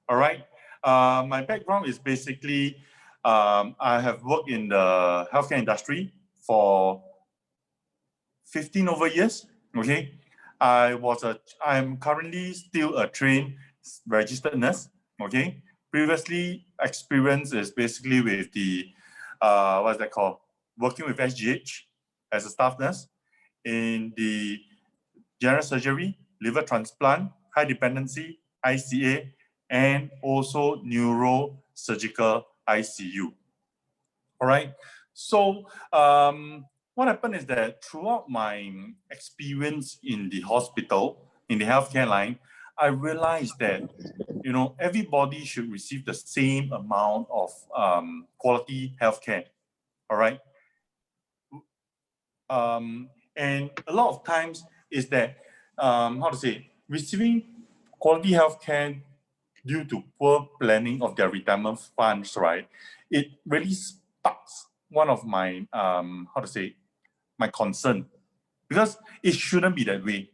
All right. My background is basically I have worked in the healthcare industry for 15 over years. Okay. I'm currently still a trained registered nurse. Okay. Previously experience is basically with the what's that called? Working with SGH as a staff nurse in the general surgery, liver transplant, high dependency, ICA, and also neurosurgical ICU. All right. So what happened is that throughout my experience in the hospital, in the healthcare line, I realized that everybody should receive the same amount of quality healthcare. All right. And a lot of times is that receiving quality healthcare due to poor planning of their retirement funds, right? It really sparks one of my my concern, because it shouldn't be that way.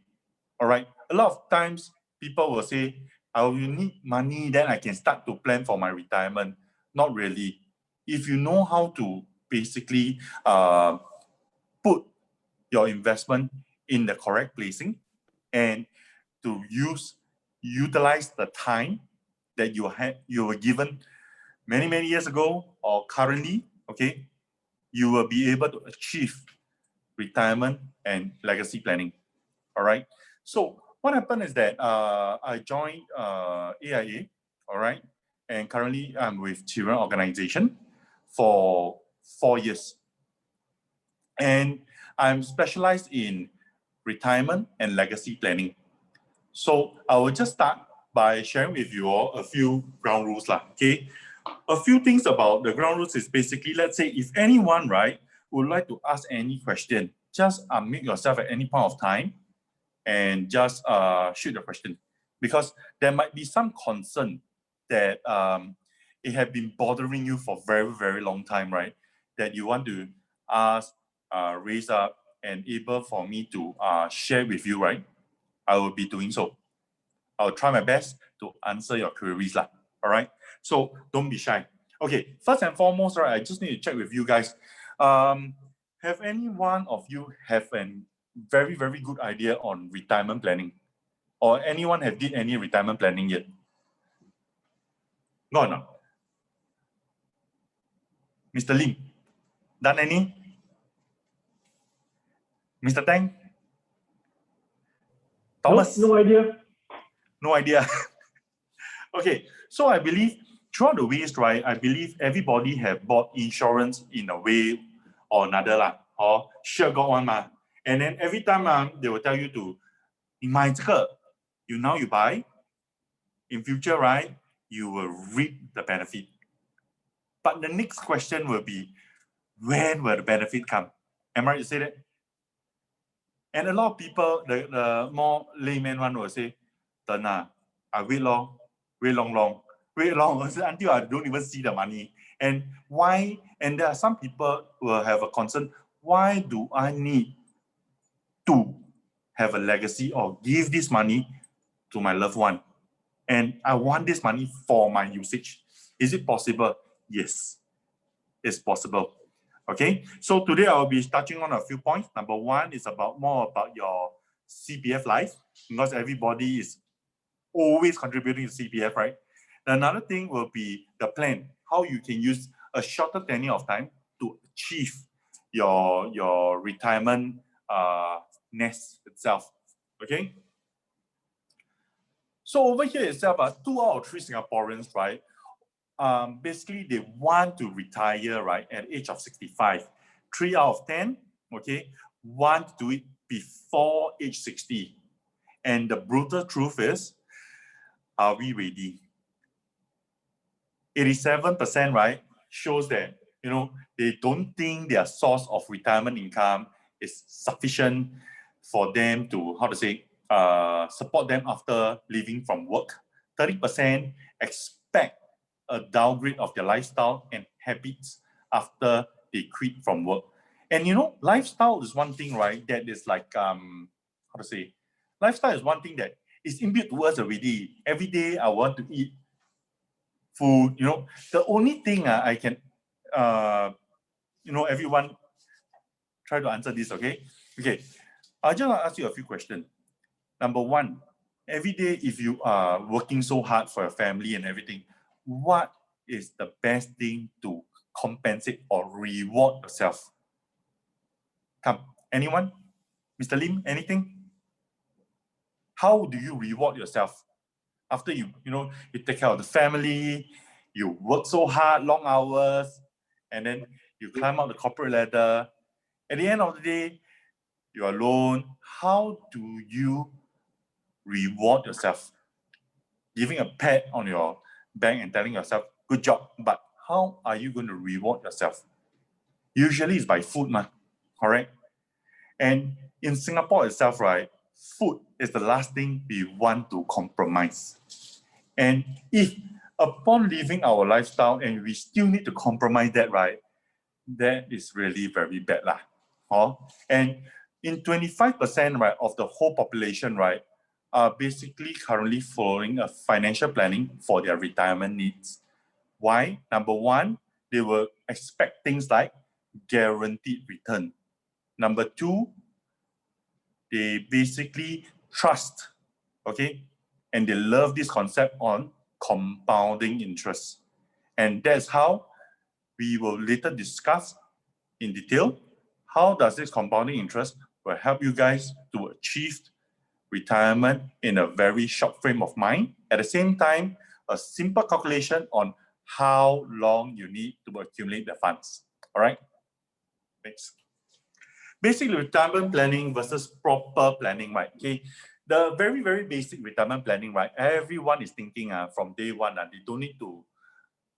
All right. A lot of times people will say, I will need money, then I can start to plan for my retirement. Not really. If you know how to basically put your investment in the correct placing and to utilize the time that you were given many years ago or currently, okay, you will be able to achieve retirement and legacy planning. All right. So what happened is that I joined AIA, all right, and currently I'm with Children Organization for 4 years. And I'm specialized in retirement and legacy planning. So I will just start by sharing with you all a few ground rules. Okay? A few things about the ground rules is basically, let's say if anyone, right, would like to ask any question, just unmute yourself at any point of time and just shoot the question. Because there might be some concern that it had been bothering you for very long time, right? That you want to ask, raise up, and able for me to share with you, right? I will be doing so. I'll try my best to answer your queries. All right? So don't be shy. Okay, first and foremost, right, I just need to check with you guys. Have any one of you have a very good idea on retirement planning? Or anyone have did any retirement planning yet? No. Mr. Lin, done any? Mr. Tang? Thomas? No idea. No idea. Okay, so I believe throughout the ways, right, I believe everybody have bought insurance in a way or another or sure got one ma. And then every time they will tell you to, now you buy, in future, right, you will reap the benefit. But the next question will be, when will the benefit come? Am I right to say that? And a lot of people, the more layman one will say, I wait long, wait long, until I don't even see the money. And why? And there are some people who will have a concern, why do I need to have a legacy or give this money to my loved one? And I want this money for my usage. Is it possible? Yes, it's possible. Okay, so today I'll be touching on a few points. Number one is more about your CPF life, because everybody is always contributing to CPF, right? Another thing will be the plan, how you can use a shorter tenure of time to achieve your retirement nest itself. Okay. So over here itself, 2 out of 3 Singaporeans, right? Basically, they want to retire, right, at the age of 65. 3 out of 10, okay, want to do it before age 60. And the brutal truth is, are we ready? 87%, right, shows that, they don't think their source of retirement income is sufficient for them to, support them after leaving from work. 30% expect a downgrade of their lifestyle and habits after they quit from work. And lifestyle is one thing, right, that is like, lifestyle is one thing that is inbuilt to us already. Every day I want to eat food, the only thing I can, everyone try to answer this, okay? Okay, I just want to ask you a few questions. Number one, every day if you are working so hard for your family and everything, what is the best thing to compensate or reward yourself? Come, anyone? Mr. Lim, anything? How do you reward yourself after you take care of the family, you work so hard, long hours, and then you climb up the corporate ladder. At the end of the day, you're alone. How do you reward yourself? Giving a pat on your back and telling yourself, good job, but how are you going to reward yourself? Usually it's by food, correct? And in Singapore itself, right, food is the last thing we want to compromise. And if upon living our lifestyle and we still need to compromise that, right, that is really very bad. And in 25%, right, of the whole population, right, are basically currently following a financial planning for their retirement needs. Why? Number one, they will expect things like guaranteed return. Number two, they basically trust, okay? And they love this concept on compounding interest. And that's how we will later discuss in detail how does this compounding interest will help you guys to achieve retirement in a very short frame of mind. At the same time, a simple calculation on how long you need to accumulate the funds. All right, next. Basically, retirement planning versus proper planning, right? Okay, the very, very basic retirement planning, right? Everyone is thinking from day one, they don't need to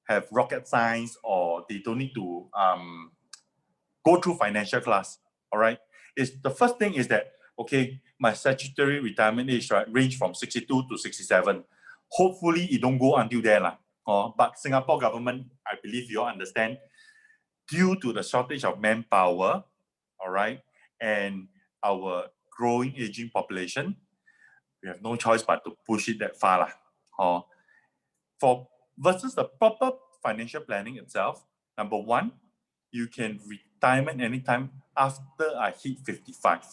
have rocket science or they don't need to go through financial class, all right? It's, the first thing is that, okay, my statutory retirement age, right, range from 62 to 67. Hopefully, it don't go until there. But Singapore government, I believe you all understand, due to the shortage of manpower, all right, and our growing aging population, we have no choice but to push it that far. For versus the proper financial planning itself, number one, you can retirement anytime after I hit 55.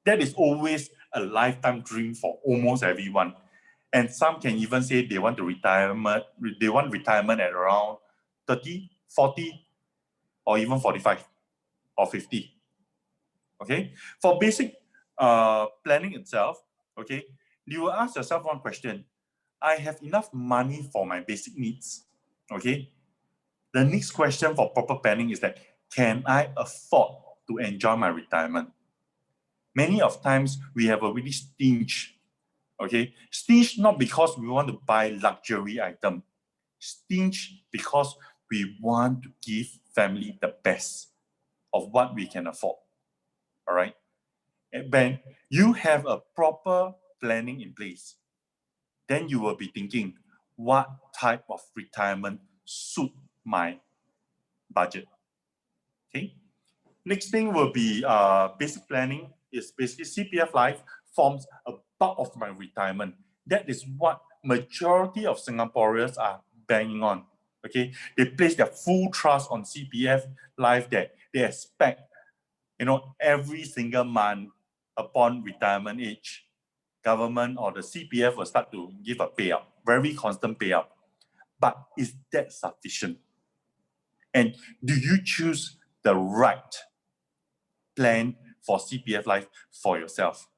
That is always a lifetime dream for almost everyone. And some can even say they want retirement at around 30, 40, or even 45 or 50. Okay, for basic planning itself, okay, you will ask yourself one question. I have enough money for my basic needs. Okay, the next question for proper planning is that, can I afford to enjoy my retirement? Many of times we have a really stingy, okay? Stingy not because we want to buy luxury item. Stingy because we want to give family the best of what we can afford, all right? And when you have a proper planning in place, then you will be thinking, what type of retirement suit my budget? Okay. Next thing will be basic planning. Is basically CPF Life forms a bulk of my retirement. That is what majority of Singaporeans are banging on. Okay, they place their full trust on CPF Life that they expect, every single month upon retirement age, government or the CPF will start to give a payout, very constant payout. But is that sufficient? And do you choose the right plan for CPF Life for yourself?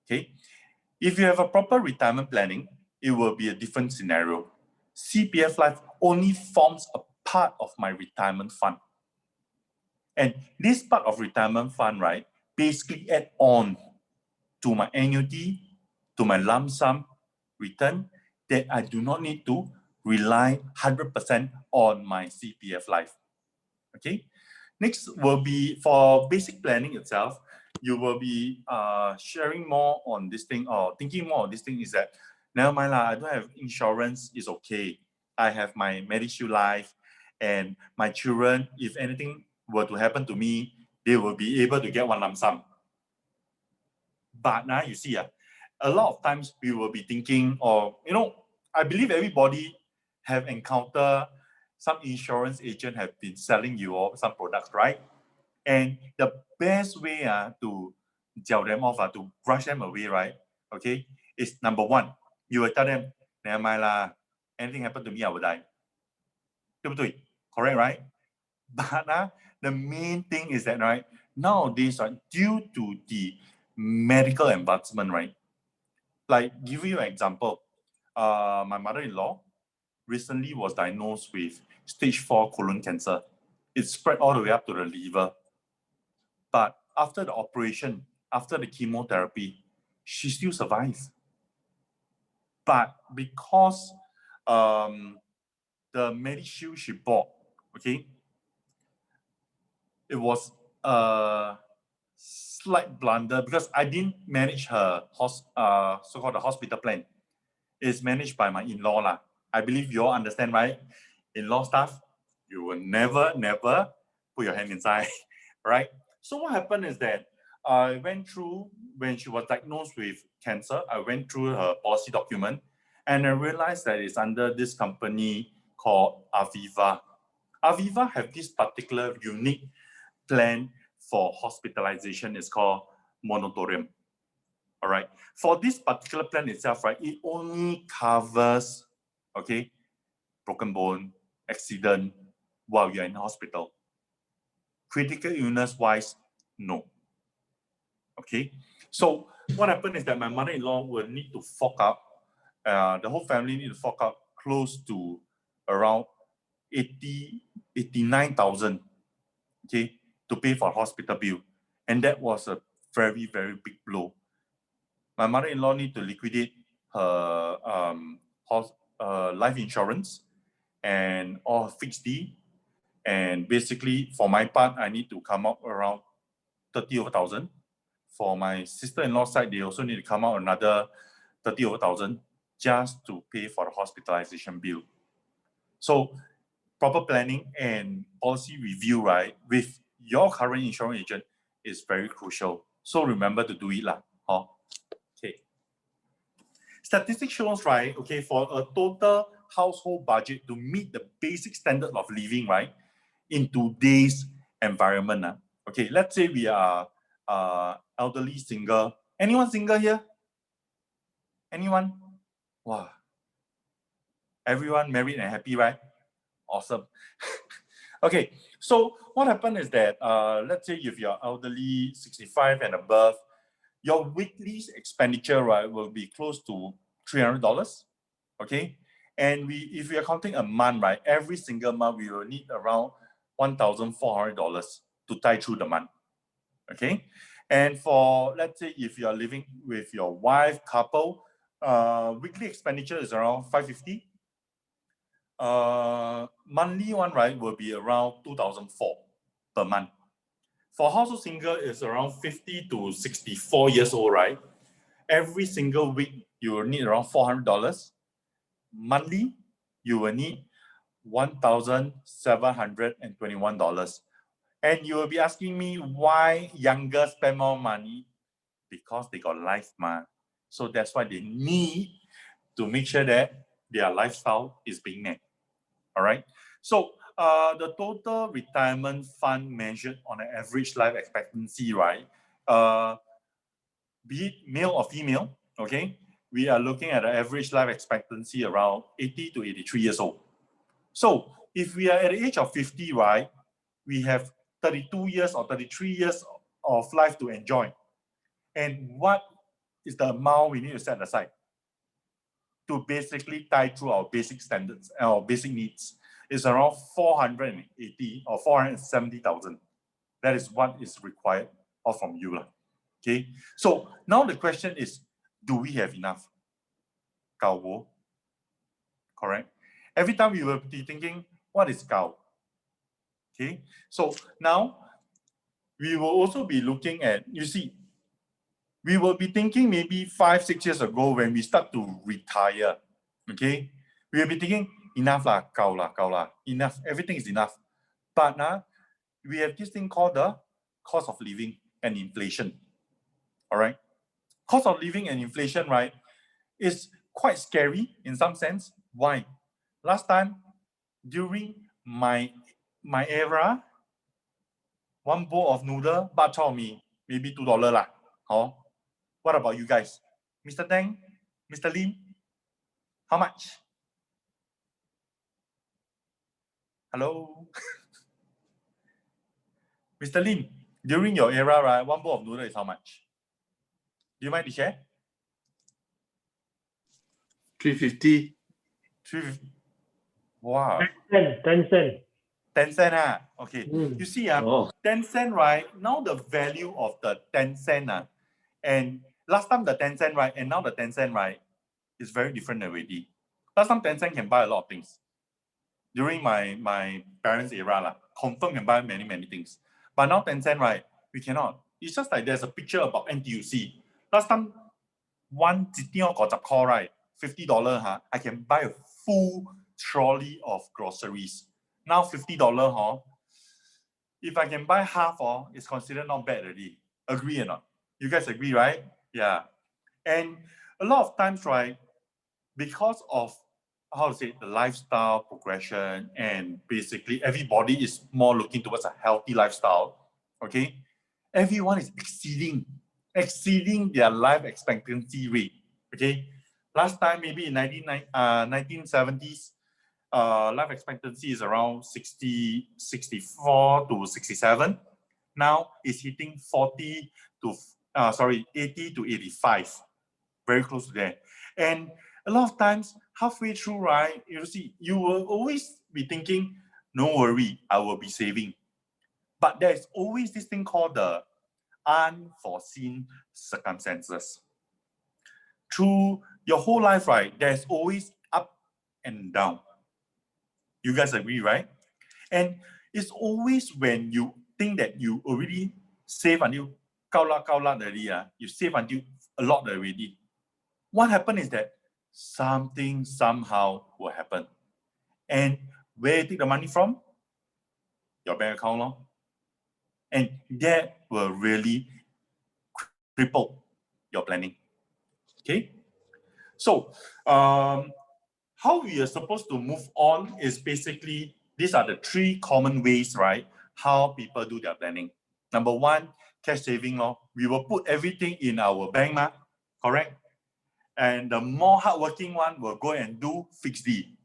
Okay, if you have a proper retirement planning, it will be a different scenario. CPF Life only forms a part of my retirement fund. And this part of retirement fund, right, basically add on to my annuity, to my lump sum return, that I do not need to rely 100% on my CPF Life. Okay. Next will be for basic planning itself. You will be sharing more on this thing or thinking more on this thing is that, never mind I don't have insurance, it's okay. I have my MediShield Life, and my children, if anything were to happen to me, they will be able to get one lump sum. But now you see, a lot of times we will be thinking, or I believe everybody have encountered some insurance agent have been selling you all some products, right? And the best way to tell them off, to brush them away, right? Okay, is number one, you will tell them, never mind lah, anything happen to me, I will die. 对不对? Correct, right? But the main thing is that, right, nowadays, right, due to the medical advancement, right, like give you an example, my mother-in-law recently was diagnosed with stage 4 colon cancer. It spread all the way up to the liver. But after the operation, after the chemotherapy, she still survives. But because the Medishield she bought, okay, it was a slight blunder because I didn't manage her so-called the hospital plan. It's managed by my in-law lah. I believe you all understand, right? In-law stuff, you will never put your hand inside, right? So what happened is that I went through, when she was diagnosed with cancer, I went through her policy document and I realized that it's under this company called Aviva. Aviva have this particular unique plan for hospitalization. It's called moratorium. All right. For this particular plan itself, right, it only covers, okay, broken bone, accident while you're in hospital. Critical illness wise, no. Okay. So what happened is that my mother-in-law will need to fork out, the whole family need to fork out close to around 89,000, okay, to pay for hospital bill. And that was a very, very big blow. My mother-in-law need to liquidate her life insurance and all fixed D. And basically, for my part, I need to come out around 30,000. For my sister-in-law side, they also need to come out another 30,000 just to pay for the hospitalization bill. So proper planning and policy review, right, with your current insurance agent is very crucial. So remember to do it lah. Okay. Statistics shows, right, okay, for a total household budget to meet the basic standard of living, right, in today's environment. Okay, let's say we are elderly single. Anyone single here? Anyone? Wow. Everyone married and happy, right? Awesome. Okay, so what happened is that, let's say if you're elderly, 65 and above, your weekly expenditure, right, will be close to $300, okay? And if we are counting a month, right, every single month, we will need around $1,400 to tie through the month, okay? And for, let's say, if you are living with your wife, couple, weekly expenditure is around $550. Monthly one, right, will be around $2,400 per month. For household single, is around 50 to 64 years old, right? Every single week, you will need around $400. Monthly, you will need $1,721. And you will be asking me why younger spend more money? Because they got life, man. So that's why they need to make sure that their lifestyle is being met. All right. So the total retirement fund measured on an average life expectancy, right? Be it male or female, okay? We are looking at an average life expectancy around 80 to 83 years old. So if we are at the age of 50, right, we have 32 years or 33 years of life to enjoy. And what is the amount we need to set aside to basically tie through our basic standards, our basic needs? Is around 480 or 470,000. That is what is required from you. Okay. So now the question is, do we have enough? Gao? Correct. Every time we will be thinking, what is Gao? Okay. So now we will also be looking at, you see, we will be thinking maybe 5-6 years ago when we start to retire. Okay. We will be thinking, enough lah, gao lah, enough, everything is enough. But we have this thing called the cost of living and inflation. All right. Cost of living and inflation, right, is quite scary in some sense. Why? Last time, during my era, one bowl of noodle, bak chor mee, maybe $2 lah. Oh, what about you guys? Mr. Tang, Mr. Lin, how much? Hello? Mr. Lin, during your era, right, one bowl of noodle is how much? Do you mind to share? 350. 350. Wow. 10 cents. 10 cent, okay. You see, 10 cent, right? Now the value of the 10 cent, and last time the 10 cent, right? And now the 10 cent, right? Is very different already. Last time 10 cent can buy a lot of things. During my parents' era, confirm can buy many things. But now 10 cent, right? We cannot. It's just like there's a picture about NTUC. Last time, one jitiao got call, right? $50, I can buy a full trolley of groceries. Now $50, if I can buy half, it's considered not bad already. Agree or not? You guys agree, right? Yeah. And a lot of times, right, because of the lifestyle progression, and basically everybody is more looking towards a healthy lifestyle, okay? Everyone is exceeding their life expectancy rate, okay? Last time, maybe in 1970s, life expectancy is around 64 to 67. Now it's hitting 80 to 85. Very close to that. And a lot of times, halfway through, right, you will always be thinking, no worry, I will be saving. But there's always this thing called the unforeseen circumstances. Through your whole life, right, there's always up and down. You guys agree, right? And it's always when you think that you already save until cao la already, you save until a lot already. What happened is that something somehow will happen. And where you take the money from? Your bank account, no? And that will really cripple your planning. Okay? So, how we are supposed to move on is basically, these are the 3 common ways, right? How people do their planning. Number 1, cash saving. We will put everything in our bank, correct? And the more hardworking one will go and do fixed D.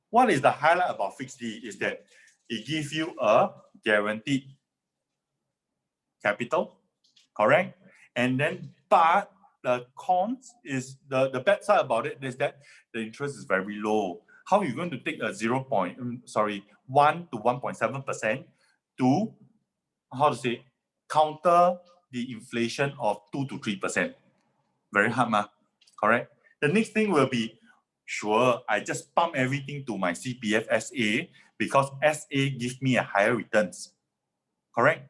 What is the highlight about fixed D is that it gives you a guaranteed capital, correct? And then, but the cons is, the bad side about it is that the interest is very low. How are you going to take a 1 to 1.7% to, counter the inflation of 2 to 3%? Very hard, correct? The next thing will be, sure, I just pump everything to my CPF SA because SA gives me a higher returns, correct?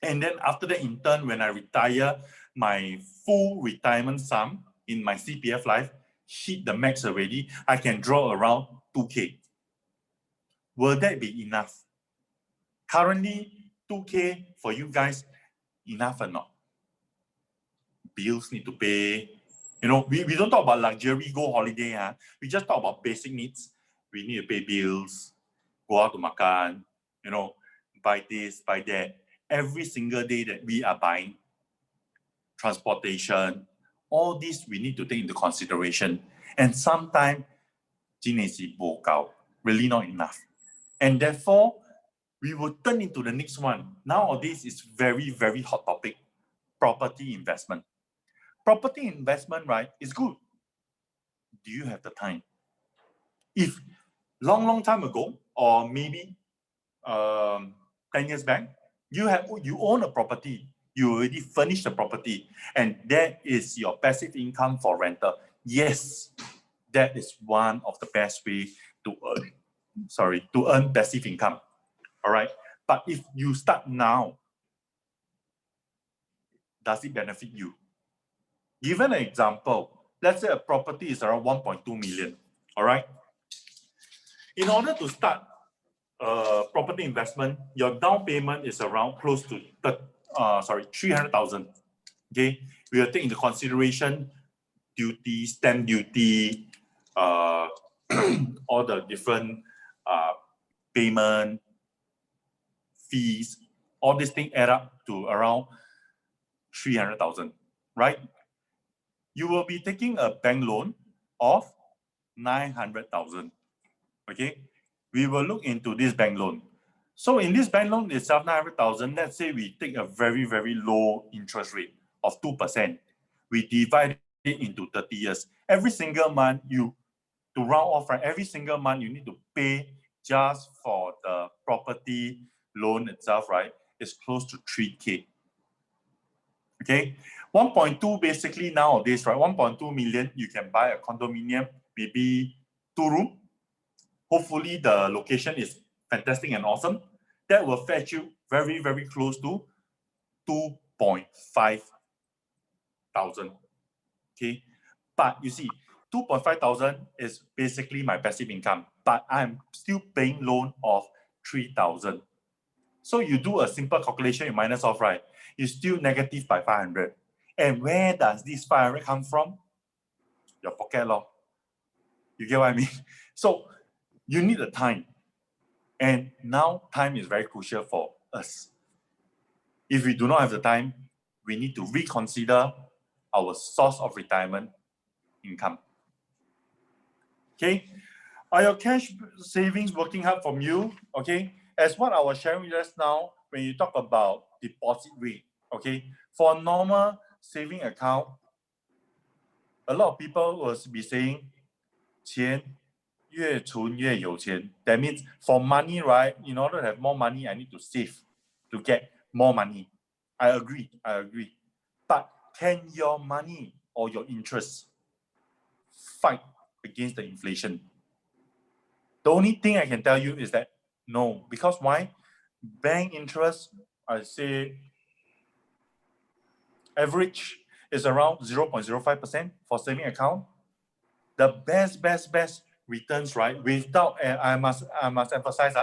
And then after that, in turn, when I retire, my full retirement sum in my CPF Life hit the max already, I can draw around 2K. Will that be enough? Currently, 2K for you guys, enough or not? Bills need to pay. We don't talk about luxury, go holiday. We just talk about basic needs. We need to pay bills, go out to makan, buy this, buy that. Every single day that we are buying, transportation, all this we need to take into consideration. And sometimes, really not enough. And therefore, we will turn into the next one. Nowadays, it's very, very hot topic, property investment. Property investment, right, is good. Do you have the time? If long time ago, or maybe 10 years back, you own a property, you already furnished the property, and that is your passive income for rental. Yes, that is one of the best way to earn passive income. All right. But if you start now, does it benefit you? Given an example, let's say a property is around 1.2 million. All right. In order to start property investment, your down payment is around close to 300,000. Okay, we will take into consideration duty, stamp duty, all the different payment, fees, all these things add up to around 300,000, right? You will be taking a bank loan of 900,000. Okay, we will look into this bank loan. So in this bank loan itself, 900,000, let's say we take a very, very low interest rate of 2%. We divide it into 30 years. Every single month, to round off, right, every single month you need to pay just for the property loan itself, right, is close to 3K. Okay, 1.2 basically nowadays, right, 1.2 million, you can buy a condominium, maybe 2-room. Hopefully the location is fantastic and awesome. That will fetch you very, very close to 2.5 thousand. Okay, but you see, 2.5 thousand is basically my passive income, but I'm still paying loan of 3,000. So you do a simple calculation, you minus off, right? You're still negative by 500. And where does this 500 come from? Your pocket law. You get what I mean? So you need the time. And now time is very crucial for us. If we do not have the time, we need to reconsider our source of retirement income. Okay? Are your cash savings working hard from you? Okay? As what I was sharing just now, when you talk about deposit rate, okay? For a normal saving account, a lot of people will be saying, 钱越存越有钱. That means for money, right? In order to have more money, I need to save to get more money. I agree. But can your money or your interest fight against the inflation? The only thing I can tell you is that no. Because why? Bank interest, I say, average is around 0.05% for saving account. The best returns, right? Without, I must emphasize,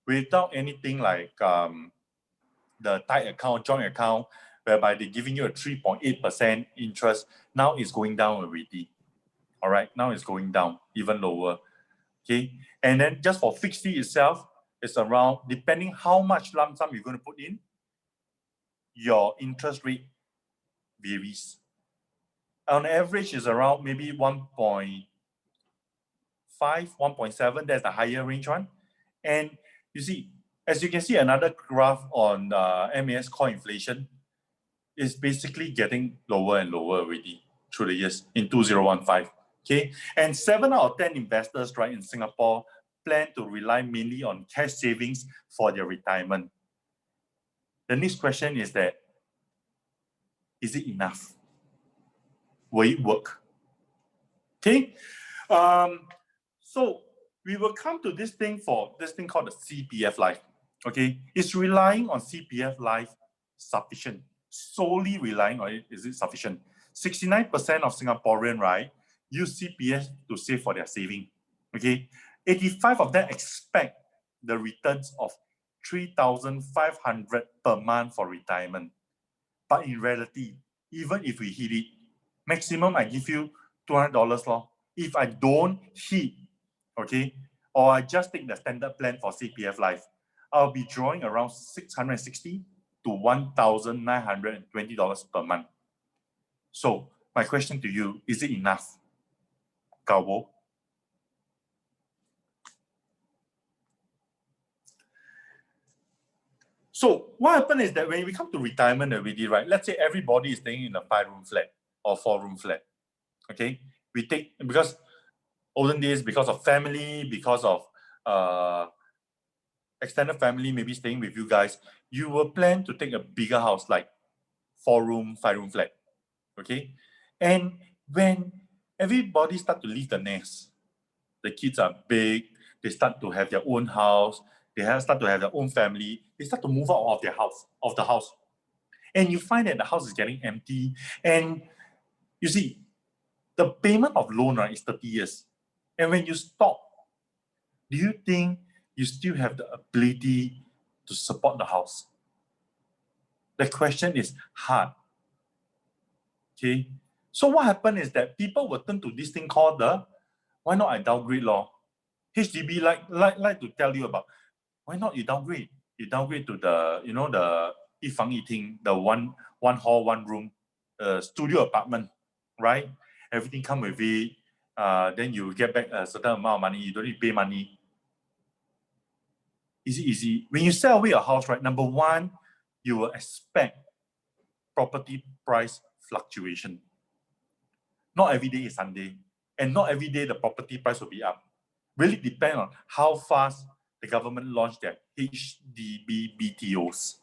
without anything like the tight account, joint account, whereby they're giving you a 3.8% interest. Now it's going down already. All right, now it's going down even lower. Okay, and then just for fixed D itself, it's around, depending how much lump sum you're going to put in, your interest rate varies. On average, is around maybe 1.5, 1.7. That's the higher range one. And you see, as you can see, another graph on MAS core inflation is basically getting lower and lower already through the years in 2015. Okay, and 7 out of 10 investors, right, in Singapore plan to rely mainly on cash savings for their retirement. The next question is that, is it enough? Will it work? Okay, so we will come to this thing called the CPF Life. Okay, is relying on CPF Life sufficient? Solely relying on it, is it sufficient? 69% of Singaporeans, right, use CPF to save for their saving. Okay, 85 of them expect the returns of 3,500 per month for retirement. But in reality, even if we hit it, maximum I give you $200 law. If I don't hit, okay, or I just take the standard plan for CPF Life, I'll be drawing around $660 to $1,920 per month. So my question to you, is it enough? Gao? So what happened is that when we come to retirement already, right? Let's say everybody is staying in a 5-room flat or 4-room flat. Okay, we take, because olden days, because of family, because of extended family maybe staying with you guys, you will plan to take a bigger house, like 4-room, 5-room flat. Okay, and when everybody start to leave the nest, the kids are big, they start to have their own house, they start to have their own family, they start to move out of the house. And you find that the house is getting empty. And you see, the payment of loan, right, is 30 years. And when you stop, do you think you still have the ability to support the house? The question is hard. Okay, So what happened is that people will turn to this thing called the, why not I downgrade law? HDB like to tell you about, why not you downgrade? You downgrade to the, the 一房一厅, the one hall, one room, studio apartment, right? Everything come with it. Then you get back a certain amount of money. You don't need to pay money. Easy. When you sell away your house, right? Number one, you will expect property price fluctuation. Not every day is Sunday, and not every day the property price will be up. Really depend on how fast the government launch their HDB BTOs,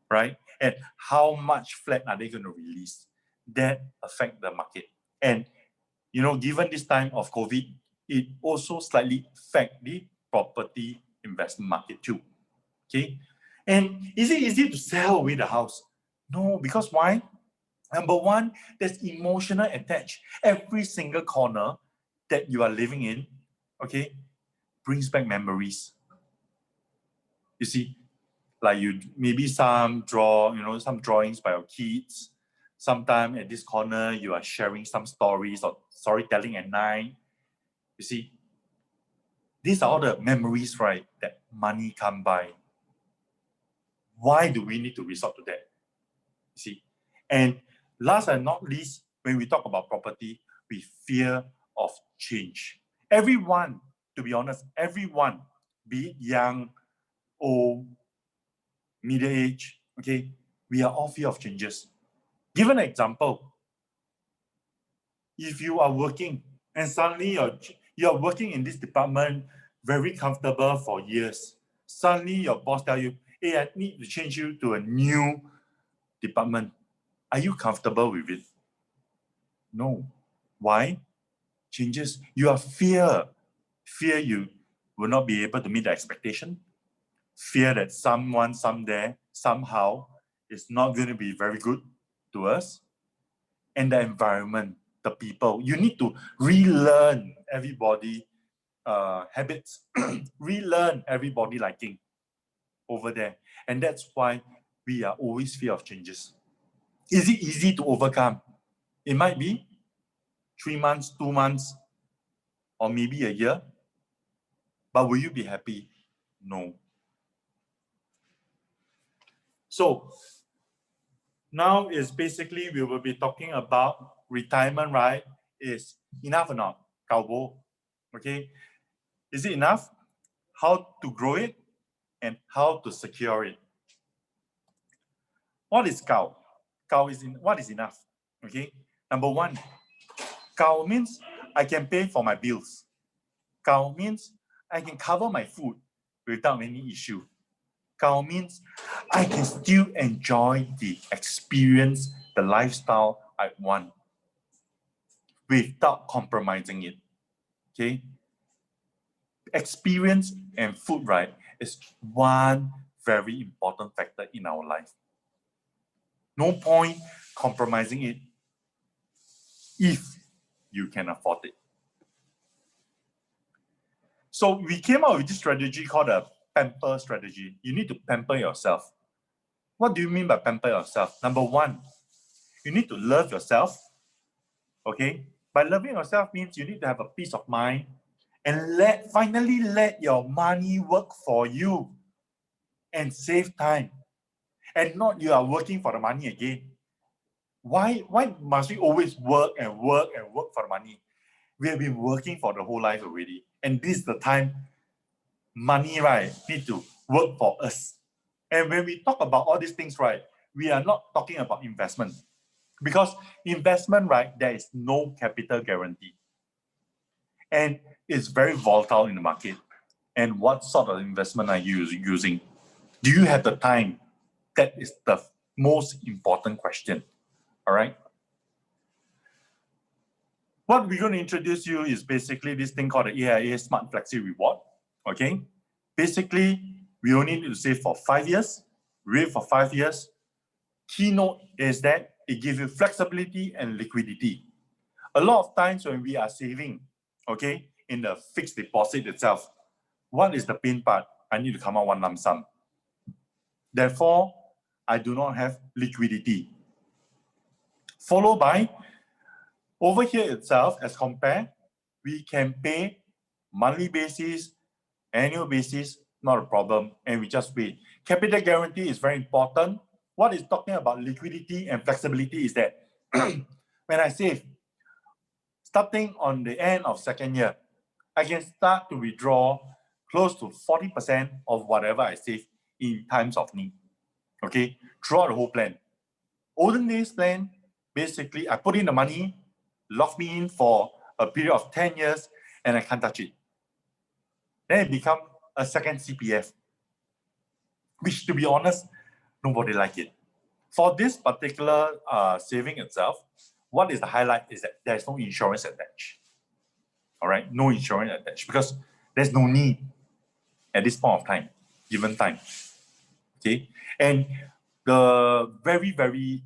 right? And how much flat are they going to release? That affect the market. And given this time of COVID, it also slightly affect the property investment market too. Okay, and is it easy to sell away the house? No, because why? Number one, there's emotional attached. Every single corner that you are living in, okay, brings back memories. You see, like maybe some drawings by your kids. Sometime at this corner, you are sharing some stories or storytelling at night. You see, these are all the memories, right, that money can't buy. Why do we need to resort to that? You see, and last and not least, when we talk about property, we fear of change. Everyone, to be honest, everyone, be it young, old, middle age, okay, we are all fear of changes. Give an example. If you are working and suddenly you're working in this department, very comfortable for years, suddenly your boss tell you, hey, I need to change you to a new department. Are you comfortable with it? No. Why? Changes. You are fear you will not be able to meet the expectation. Fear that someone someday, somehow, is not going to be very good to us. And the environment, the people. You need to relearn everybody habits, relearn everybody liking over there. And that's why we are always fear of changes. Is it easy to overcome? It might be 3 months, 2 months, or maybe a year. But will you be happy? No. So now is basically we will be talking about retirement, right? Is enough or not? Kaobo. Okay. Is it enough? How to grow it and how to secure it. What is Kao? Kao is what is enough? Okay. Number one, Kao means I can pay for my bills. Kao means I can cover my food without any issue. Kao means I can still enjoy the experience, the lifestyle I want without compromising it. Okay. Experience and food, right, is one very important factor in our life. No point compromising it if you can afford it. So we came up with this strategy called a Pamper Strategy. You need to pamper yourself. What do you mean by pamper yourself? Number one, you need to love yourself. Okay? By loving yourself means you need to have a peace of mind and finally let your money work for you and save time. And not you are working for the money again. Why must we always work and work and work for the money? We have been working for the whole life already. And this is the time money, right, need to work for us. And when we talk about all these things, right, we are not talking about investment. Because investment, right, there is no capital guarantee. And it's very volatile in the market. And what sort of investment are you using? Do you have the time? That is the most important question. All right. What we're going to introduce you is basically this thing called the AIA Smart Flexi Reward. Okay. Basically, we only need to save for 5 years, wait for 5 years. Keynote is that it gives you flexibility and liquidity. A lot of times when we are saving, okay, in the fixed deposit itself, what is the pain part? I need to come out one lump sum. Therefore, I do not have liquidity. Followed by, Over here itself, as compared, we can pay monthly basis, annual basis, not a problem, and we just wait. Capital guarantee is very important. What is talking about liquidity and flexibility is that when I save, starting on the end of second year, I can start to withdraw close to 40% of whatever I save in times of need, okay, throughout the whole plan. Olden days plan, basically, I put in the money, lock me in for a period of 10 years, and I can't touch it. Then it becomes a second CPF, which, to be honest, nobody like it. For this particular saving itself, what is the highlight is that there's no insurance attached. All right, no insurance attached because there's no need at this point of time, given time. Okay, and the very, very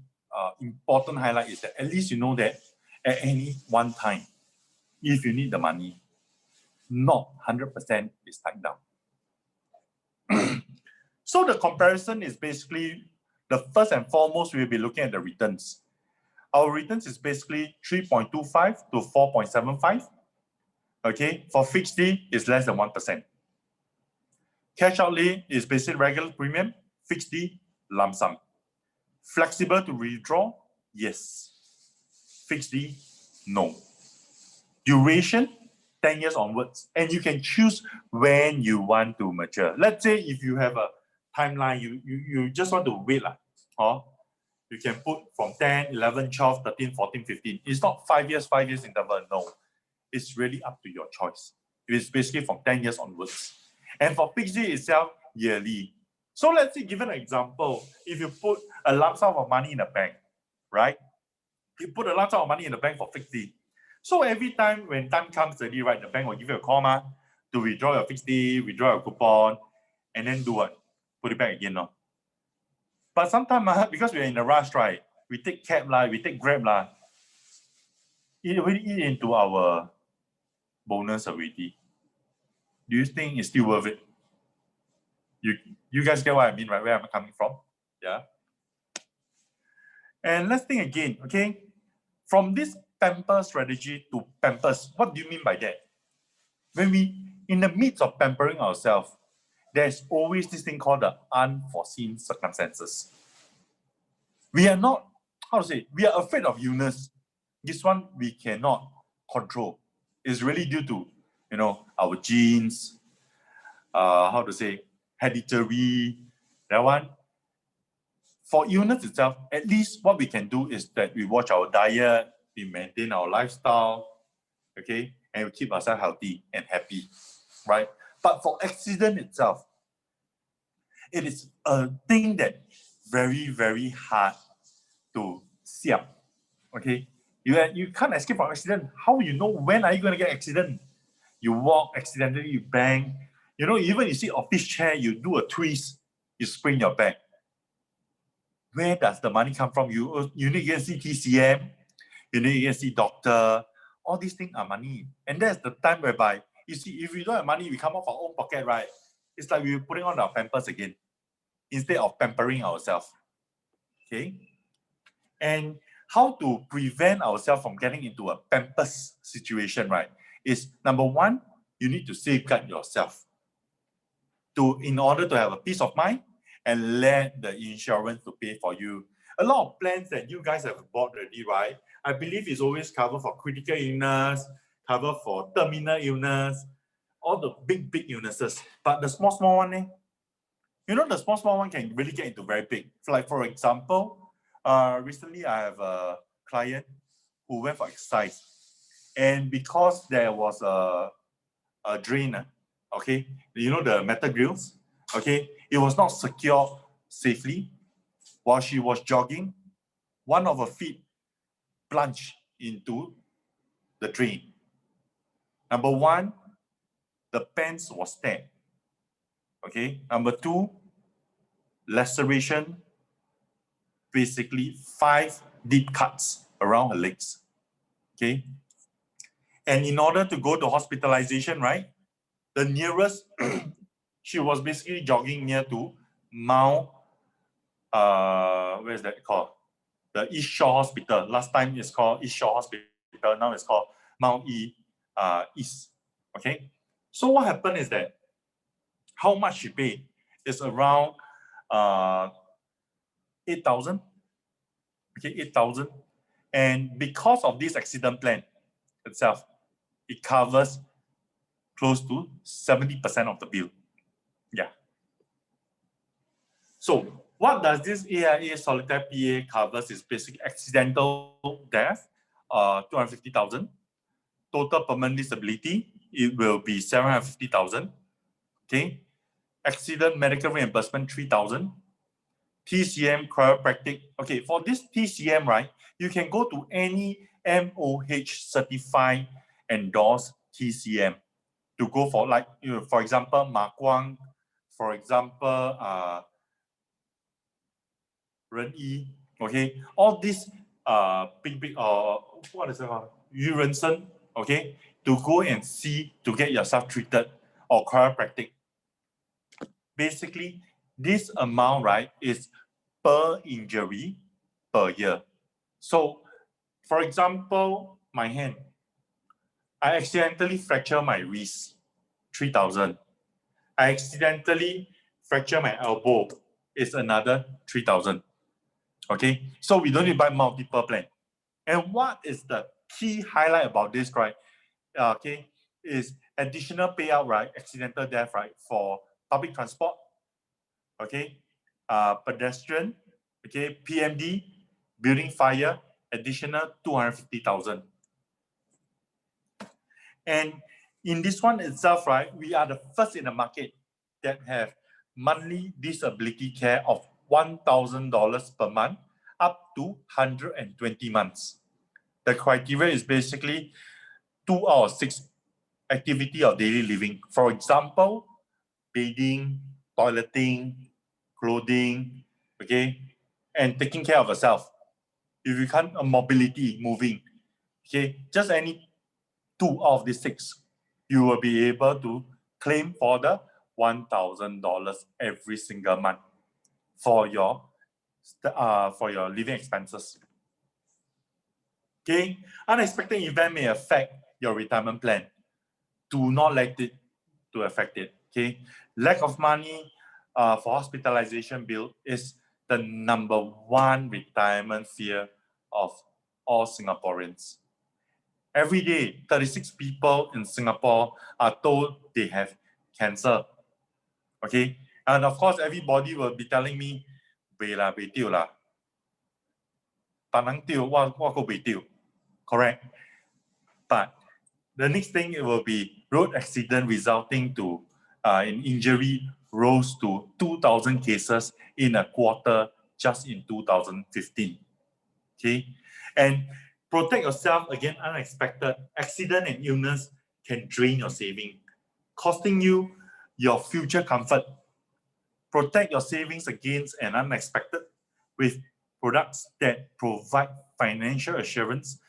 important highlight is that at least you know that at any one time, if you need the money, not 100% is tied down. So the comparison is basically, the first and foremost, we'll be looking at the returns. Our returns is basically 3.25 to 4.75. Okay, for fixed D, it's less than 1%. Cash outlay is basically regular premium, fixed D, lump sum. Flexible to withdraw? Yes. Fixed D? No. Duration? 10 years onwards. And you can choose when you want to mature. Let's say if you have a timeline, you just want to wait, or you can put from 10, 11, 12, 13, 14, 15. It's not 5 years interval, no. It's really up to your choice. It's basically from 10 years onwards. And for fixed D itself, yearly. So let's say, given an example, if you put a lump sum of money in a bank, right? You put a lump sum of money in the bank for fixed D. So every time when time comes already, right, the bank will give you a call to withdraw your fixed D, withdraw your coupon, and then do what? Put it back again, no? But sometimes, because we're in a rush, right, we take cab, we take Grab, it already eat into our bonus already. Do you think it's still worth it? You guys get what I mean, right? Where I'm coming from? Yeah. And let's think again, okay? From this Pamper strategy to Pampers, what do you mean by that? When we, in the midst of pampering ourselves, there's always this thing called the unforeseen circumstances. We are not, we are afraid of illness. This one we cannot control. It's really due to, our genes, hereditary, that one. For illness itself, at least what we can do is that we watch our diet, we maintain our lifestyle, okay, and we keep ourselves healthy and happy, right? But for accident itself, it is a thing that very, very hard to see up, okay? You can't escape from accident. How you know when are you going to get accident? You walk accidentally, you bang. Even you see office chair, you do a twist, you sprain your back. Where does the money come from? You need to get see TCM, you need to get see doctor. All these things are money. And that's the time whereby, you see, if we don't have money, we come out of our own pocket, right? It's like we're putting on our Pampers again, instead of pampering ourselves. Okay? And how to prevent ourselves from getting into a Pampers situation, right? Is number one, you need to safeguard yourself in order to have a peace of mind and let the insurance to pay for you. A lot of plans that you guys have bought already, right? I believe it's always covered for critical illness, covered for terminal illness, all the big illnesses. But the small one, the small one can really get into very big. Like for example, recently I have a client who went for exercise, and because there was a drain, okay, the metal grills, okay, it was not secured safely. While she was jogging, one of her feet plunged into the drain. Number one, the pants was tear. Okay. Number two, laceration, basically 5 deep cuts around her legs. Okay. And in order to go to hospitalization, right, the nearest, she was basically jogging near to Mount, where is that called? The East Shore Hospital. Last time it's called East Shore Hospital. now it's called Mount E East. Okay, so what happened is that how much she paid is around 8,000. Okay, 8,000, and because of this accident plan itself, it covers close to 70% of the bill. Yeah. So what does this AIA Solitaire PA covers is basically accidental death, 250,000. Total permanent disability, it will be 750,000. Okay. Accident medical reimbursement, 3,000. TCM chiropractic. Okay, for this TCM, right, you can go to any MOH certified endorsed TCM to go for, like, for example, Ma Guang, for example, Ren Yi, okay, all these big what is it called? Yu Ren Shen, okay, to go and see to get yourself treated or chiropractic. Basically, this amount, right, is per injury per year. So, for example, my hand, I accidentally fracture my wrist, 3,000. I accidentally fracture my elbow, it's another 3,000. Okay, so we don't need to buy multiple plan. And what is the key highlight about this, right? Okay, is additional payout, right? Accidental death, right? For public transport, okay, pedestrian, okay, PMD, building fire, additional 250,000. And in this one itself, right, we are the first in the market that have monthly disability care of $1,000 per month up to 120 months. The criteria is basically 2 out of 6 activity of daily living. For example, bathing, toileting, clothing, okay, and taking care of yourself. If you can't, mobility, moving, okay, just any 2 out of the 6, you will be able to claim for the $1,000 every single month for your living expenses. Okay, unexpected event may affect your retirement plan. Do not let it to affect it. Okay, lack of money for hospitalization bill is the #1 retirement fear of all Singaporeans. Every day, 36 people in Singapore are told they have cancer. Okay, and of course, everybody will be telling me, "Bei啦, bei tiêu啦, 把人丢，我个被丢." Correct, but the next thing it will be road accident resulting to in injury rose to 2,000 cases in a quarter just in 2015. Okay, and protect yourself against unexpected accident and illness can drain your saving, costing you your future comfort. Protect your savings against an unexpected with products that provide financial assurance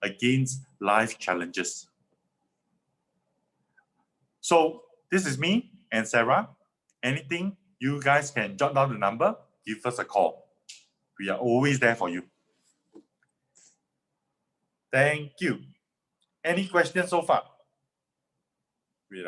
against life challenges. So this is me and Sarah. Anything, you guys can jot down the number, give us a call. We are always there for you. Thank you. Any questions so far? Wait.